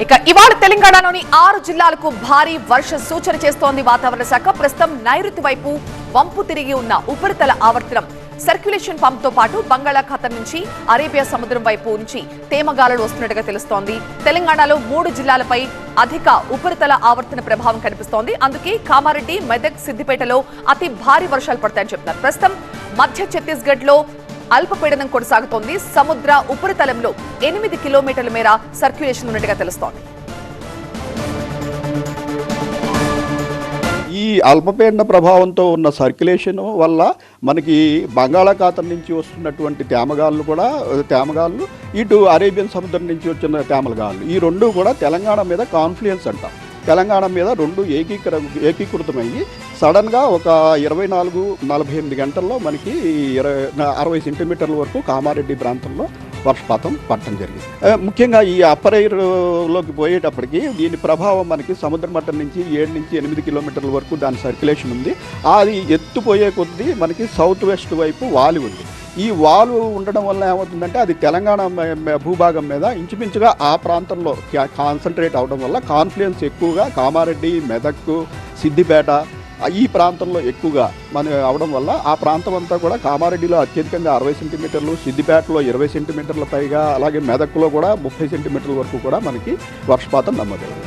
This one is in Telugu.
ఇక ఇవాళ తెలంగాణలోని 6 జిల్లాలకు భారీ వర్ష సూచన చేస్తోంది వాతావరణ శాఖ. ప్రస్తుతం నైరుతి వైపు వంపు తిరిగి ఉన్న ఉపరితల ఆవర్తనం సర్క్యులేషన్ పంప్ తో పాటు బంగాళాఖాతం నుంచి అరేబియా సముద్రం వైపు నుంచి తేమగాలులు వస్తున్నట్టుగా తెలుస్తోంది. తెలంగాణలో 3 జిల్లాలపై అధిక ఉపరితల ఆవర్తన ప్రభావం కనిపిస్తోంది. అందుకే కామారెడ్డి, మెదక్, సిద్దిపేటలో అతి భారీ వర్షాలు పడతాయని చెప్తున్నారు. ప్రస్తుతం మధ్య ఛత్తీస్గఢ్ లో అల్పపీడనం కొనసాగుతోంది. సముద్ర ఉపరితలంలో 8 కిలోమీటర్ల మేర సర్క్యులేషన్ ఉన్నట్టుగా తెలుస్తోంది. ఈ అల్పపీడన ప్రభావంతో ఉన్న సర్క్యులేషన్ వల్ల మనకి బంగాళాఖాతం నుంచి వస్తున్నటువంటి తేమగాళ్ళు ఇటు అరేబియన్ సముద్రం నుంచి వచ్చిన తేమగాళ్ళు ఈ రెండు కూడా తెలంగాణ మీద కాన్ఫ్లుయెన్స్ అంట. తెలంగాణ మీద రెండు ఏకీకృతమయ్యి సడన్గా ఒక 24-48 గంటల్లో మనకి 60 సెంటీమీటర్ల వరకు కామారెడ్డి ప్రాంతంలో వర్షపాతం పడటం జరిగింది. ముఖ్యంగా ఈ అప్పర్ ఎయిర్లోకి పోయేటప్పటికి దీని ప్రభావం మనకి సముద్ర మట్టం నుంచి 7-8 కిలోమీటర్ల వరకు దాని సర్క్యులేషన్ ఉంది. అది ఎత్తుపోయే కొద్దీ మనకి సౌత్ వెస్ట్ వైపు వాలి ఉంది. ఈ వాలు ఉండడం వల్ల ఏమవుతుందంటే అది తెలంగాణ భూభాగం మీద ఇంచుమించుగా ఆ ప్రాంతంలో కాన్సన్ట్రేట్ అవడం వల్ల కాన్ఫ్లుయెన్స్ ఎక్కువగా కామారెడ్డి, మెదక్, సిద్దిపేట ఈ ప్రాంతంలో ఎక్కువగా అవడం వల్ల ఆ ప్రాంతం అంతా కూడా కామారెడ్డిలో అత్యధికంగా 60 సెంటీమీటర్లు, సిద్దిపేటలో 20 సెంటీమీటర్ల పైగా, అలాగే మెదక్లో కూడా 30 సెంటీమీటర్ల వరకు కూడా మనకి వర్షపాతం నమోదైంది.